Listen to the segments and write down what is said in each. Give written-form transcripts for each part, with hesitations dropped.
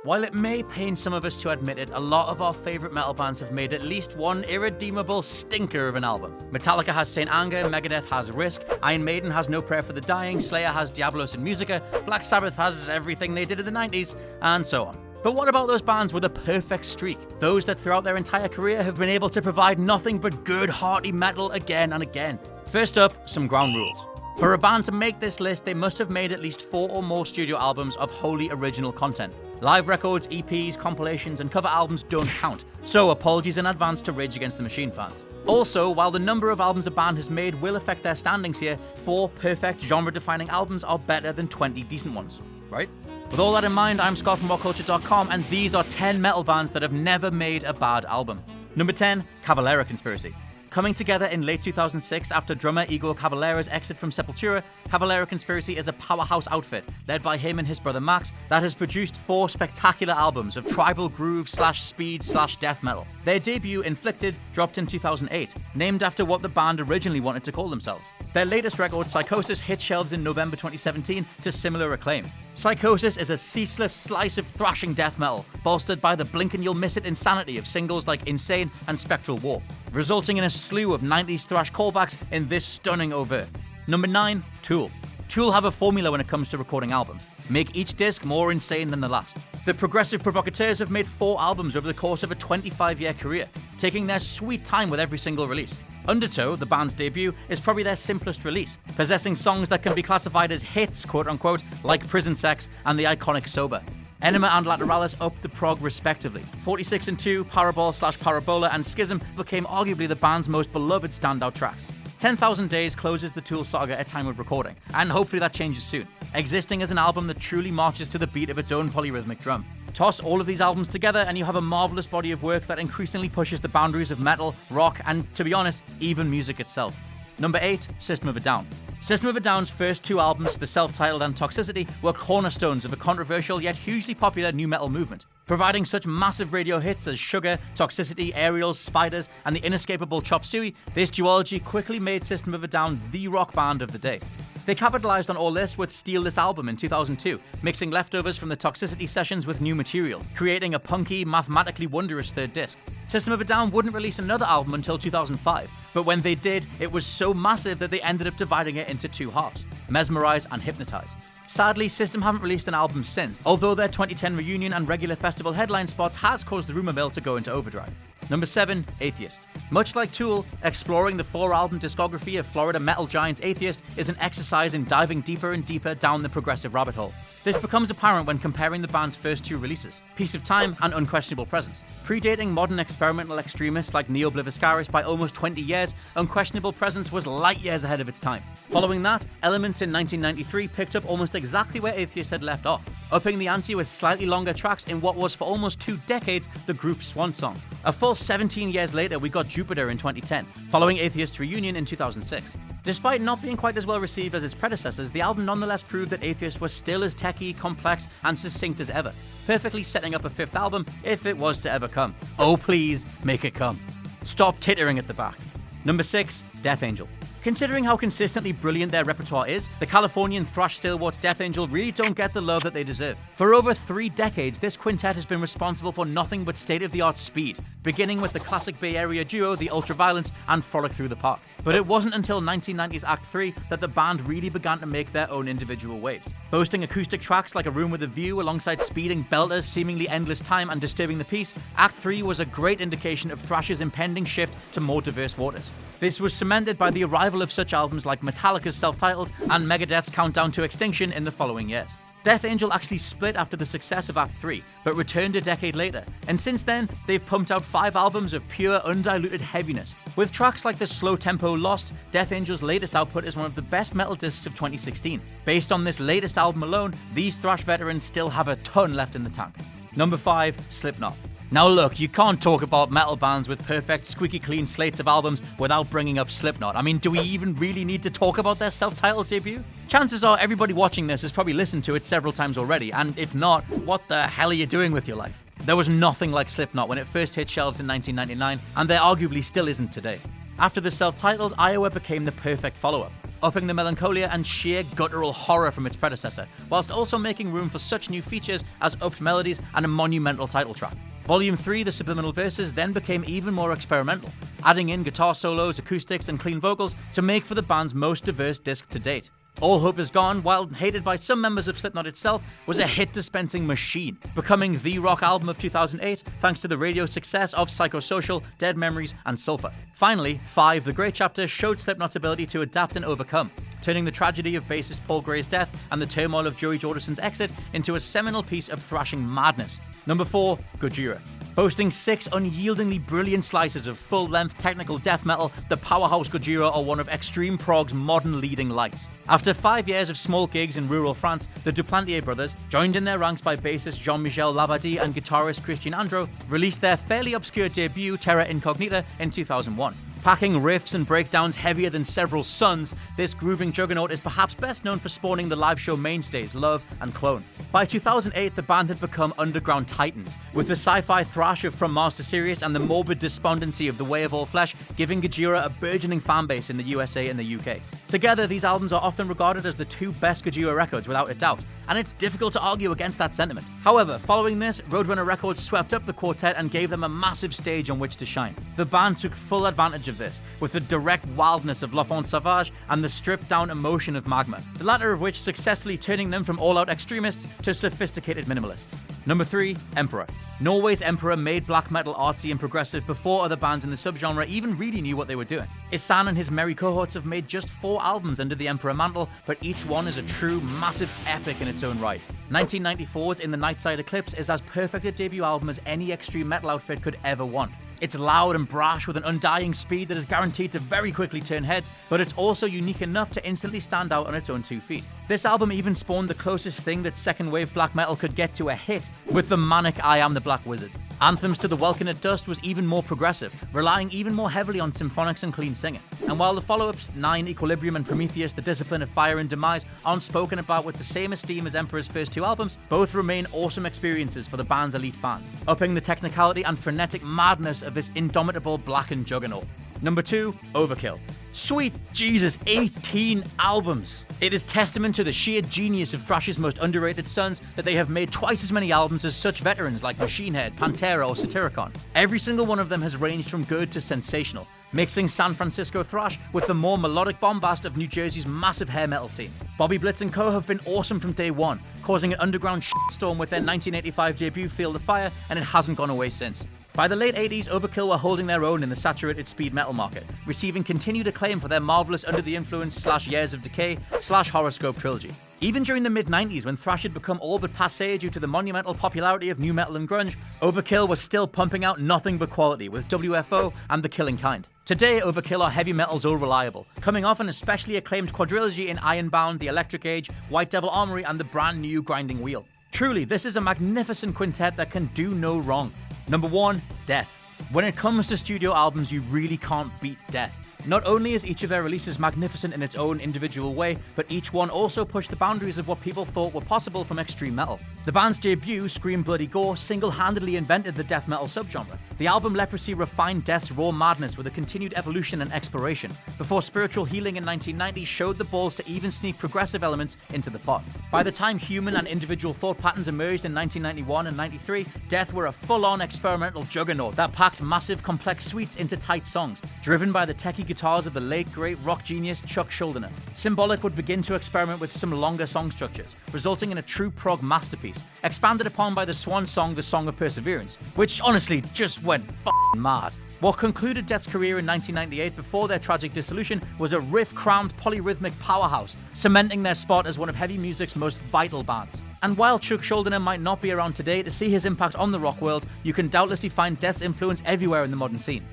While it may pain some of us to admit it, a lot of our favourite metal bands have made at least one irredeemable stinker of an album. Metallica has Saint Anger, Megadeth has Risk, Iron Maiden has No Prayer for the Dying, Slayer has Diablos in Musica, Black Sabbath has everything they did in the 90s, and so on. But what about those bands with a perfect streak? Those that throughout their entire career have been able to provide nothing but good, hearty metal again and again. First up, some ground rules. For a band to make this list, they must have made at least 4 or more studio albums of wholly original content. Live records, EPs, compilations, and cover albums don't count, so apologies in advance to Rage Against the Machine fans. Also, while the number of albums a band has made will affect their standings here, 4 perfect genre-defining albums are better than 20 decent ones, right? With all that in mind, I'm Scott from WhatCulture.com, and these are 10 metal bands that have never made a bad album. Number 10, Cavalera Conspiracy. Coming together in late 2006 after drummer Igor Cavalera's exit from Sepultura, Cavalera Conspiracy is a powerhouse outfit, led by him and his brother Max, that has produced 4 spectacular albums of tribal groove/speed/death metal. Their debut, Inflicted, dropped in 2008, named after what the band originally wanted to call themselves. Their latest record, Psychosis, hit shelves in November 2017 to similar acclaim. Psychosis is a ceaseless slice of thrashing death metal, bolstered by the blink and you'll miss it insanity of singles like Insane and Spectral War, resulting in a slew of 90s thrash callbacks in this stunning overt. Number 9, Tool. Tool have a formula when it comes to recording albums. Make each disc more insane than the last. The Progressive Provocateurs have made 4 albums over the course of a 25-year career, taking their sweet time with every single release. Undertow, the band's debut, is probably their simplest release, possessing songs that can be classified as hits, quote-unquote, like Prison Sex and the iconic Sober. Enema and Lateralis upped the prog respectively. 46 and 2, Parabol/Parabola, and Schism became arguably the band's most beloved standout tracks. 10,000 Days closes the Tool saga at time of recording, and hopefully that changes soon, existing as an album that truly marches to the beat of its own polyrhythmic drum. Toss all of these albums together and you have a marvelous body of work that increasingly pushes the boundaries of metal, rock, and, to be honest, even music itself. Number 8, System of a Down. System of a Down's first 2 albums, the self-titled and Toxicity, were cornerstones of a controversial yet hugely popular nu metal movement, providing such massive radio hits as Sugar, Toxicity, Aerials, Spiders, and the inescapable Chop Suey. This duology quickly made System of a Down the rock band of the day. They capitalized on all this with Steal This Album in 2002, mixing leftovers from the Toxicity sessions with new material, creating a punky, mathematically wondrous third disc. System of a Down wouldn't release another album until 2005, but when they did, it was so massive that they ended up dividing it into 2 halves, Mesmerize and Hypnotize. Sadly, System haven't released an album since, although their 2010 reunion and regular festival headline spots has caused the rumor mill to go into overdrive. Number 7, Atheist. Much like Tool, exploring the 4-album discography of Florida metal giants Atheist is an exercise in diving deeper and deeper down the progressive rabbit hole. This becomes apparent when comparing the band's first 2 releases, Piece of Time and Unquestionable Presence. Predating modern experimental extremists like Neo Bliviscaris by almost 20 years, Unquestionable Presence was light years ahead of its time. Following that, Elements in 1993 picked up almost exactly where Atheist had left off, upping the ante with slightly longer tracks in what was for almost 2 decades the group's swan song. A full 17 years later, we got Jupiter in 2010, following Atheist's reunion in 2006. Despite not being quite as well received as its predecessors, the album nonetheless proved that Atheist was still as techy, complex, and succinct as ever, perfectly setting up a 5th album if it was to ever come. Oh please, make it come. Stop tittering at the back. Number 6, Death Angel. Considering how consistently brilliant their repertoire is, the Californian thrash stalwarts Death Angel really don't get the love that they deserve. For over 3 decades, this quintet has been responsible for nothing but state-of-the-art speed, beginning with the classic Bay Area duo, the Ultraviolence, and Frolic Through the Park. But it wasn't until 1990's Act 3 that the band really began to make their own individual waves. Boasting acoustic tracks like A Room with a View alongside speeding belters, seemingly endless time, and disturbing the peace, Act 3 was a great indication of thrash's impending shift to more diverse waters. This was cemented by the arrival of such albums like Metallica's Self-Titled and Megadeth's Countdown to Extinction in the following years. Death Angel actually split after the success of Act 3, but returned a decade later, and since then, they've pumped out 5 albums of pure, undiluted heaviness. With tracks like the slow-tempo Lost, Death Angel's latest output is one of the best metal discs of 2016. Based on this latest album alone, these thrash veterans still have a ton left in the tank. Number 5, Slipknot. Now look, you can't talk about metal bands with perfect, squeaky clean slates of albums without bringing up Slipknot. I mean, do we even really need to talk about their self-titled debut? Chances are everybody watching this has probably listened to it several times already, and if not, what the hell are you doing with your life? There was nothing like Slipknot when it first hit shelves in 1999, and there arguably still isn't today. After the self-titled, Iowa became the perfect follow-up, upping the melancholia and sheer guttural horror from its predecessor, whilst also making room for such new features as upped melodies and a monumental title track. Volume 3, The Subliminal Verses, then became even more experimental, adding in guitar solos, acoustics, and clean vocals to make for the band's most diverse disc to date. All Hope Is Gone, while hated by some members of Slipknot itself, was a hit-dispensing machine, becoming the rock album of 2008 thanks to the radio success of Psychosocial, Dead Memories, and Sulfur. Finally, 5, The Great Chapter, showed Slipknot's ability to adapt and overcome, turning the tragedy of bassist Paul Gray's death and the turmoil of Joey Jordison's exit into a seminal piece of thrashing madness. Number 4, Gojira. Boasting 6 unyieldingly brilliant slices of full-length technical death metal, the powerhouse Gojira are one of extreme prog's modern leading lights. After 5 years of small gigs in rural France, the Duplantier brothers, joined in their ranks by bassist Jean-Michel Labadie and guitarist Christian Andro, released their fairly obscure debut Terra Incognita in 2001. Packing riffs and breakdowns heavier than several suns, this grooving juggernaut is perhaps best known for spawning the live show mainstays Love and Clone. By 2008, the band had become underground titans, with the sci-fi thrash of From Mars to Sirius and the morbid despondency of The Way of All Flesh giving Gojira a burgeoning fanbase in the USA and the UK. Together, these albums are often regarded as the 2 best Gojira records without a doubt, and it's difficult to argue against that sentiment. However, following this, Roadrunner Records swept up the quartet and gave them a massive stage on which to shine. The band took full advantage of this, with the direct wildness of L'Enfant Sauvage and the stripped-down emotion of Magma, the latter of which successfully turning them from all-out extremists to sophisticated minimalists. Number 3, Emperor. Norway's Emperor made black metal artsy and progressive before other bands in the subgenre even really knew what they were doing. Isan and his merry cohorts have made just 4 albums under the Emperor mantle, but each one is a true, massive epic in its own right. 1994's In the Nightside Eclipse is as perfect a debut album as any extreme metal outfit could ever want. It's loud and brash with an undying speed that is guaranteed to very quickly turn heads, but it's also unique enough to instantly stand out on its own 2 feet. This album even spawned the closest thing that second wave black metal could get to a hit with the manic I Am the Black Wizards. Anthems to the Welkin at Dust was even more progressive, relying even more heavily on symphonics and clean singing. And while the follow-ups, 9, Equilibrium and Prometheus, The Discipline of Fire and Demise, aren't spoken about with the same esteem as Emperor's first 2 albums, both remain awesome experiences for the band's elite fans, upping the technicality and frenetic madness of this indomitable blackened juggernaut. Number 2, Overkill. Sweet Jesus, 18 albums! It is testament to the sheer genius of thrash's most underrated sons that they have made twice as many albums as such veterans like Machine Head, Pantera, or Satyricon. Every single one of them has ranged from good to sensational, mixing San Francisco thrash with the more melodic bombast of New Jersey's massive hair metal scene. Bobby Blitz and co have been awesome from day one, causing an underground shitstorm with their 1985 debut Field of Fire, and it hasn't gone away since. By the late 80s, Overkill were holding their own in the saturated speed metal market, receiving continued acclaim for their marvelous Under the Influence / Years of Decay / Horoscope trilogy. Even during the mid-90s, when thrash had become all but passé due to the monumental popularity of nu metal and grunge, Overkill was still pumping out nothing but quality with WFO and The Killing Kind. Today, Overkill are heavy metal's all reliable, coming off an especially acclaimed quadrilogy in Ironbound, The Electric Age, White Devil Armory, and the brand new Grinding Wheel. Truly, this is a magnificent quintet that can do no wrong. Number 1, Death. When it comes to studio albums, you really can't beat Death. Not only is each of their releases magnificent in its own individual way, but each one also pushed the boundaries of what people thought were possible from extreme metal. The band's debut, Scream Bloody Gore, single-handedly invented the death metal subgenre. The album Leprosy refined Death's raw madness with a continued evolution and exploration, before Spiritual Healing in 1990 showed the balls to even sneak progressive elements into the pot. By the time human and individual thought patterns emerged in 1991 and 93, Death were a full-on experimental juggernaut that packed massive, complex suites into tight songs, driven by the techie guitars of the late great rock genius Chuck Schuldiner. Symbolic would begin to experiment with some longer song structures, resulting in a true prog masterpiece, expanded upon by the swan song The Song of Perseverance, which honestly just went f***ing mad. What concluded Death's career in 1998 before their tragic dissolution was a riff-crammed polyrhythmic powerhouse, cementing their spot as one of heavy music's most vital bands. And while Chuck Schuldiner might not be around today to see his impact on the rock world, you can doubtlessly find Death's influence everywhere in the modern scene.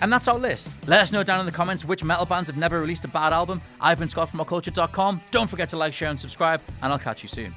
And that's our list. Let us know down in the comments which metal bands have never released a bad album. I've been Scott from occculture.com. Don't forget to like, share, and subscribe, and I'll catch you soon.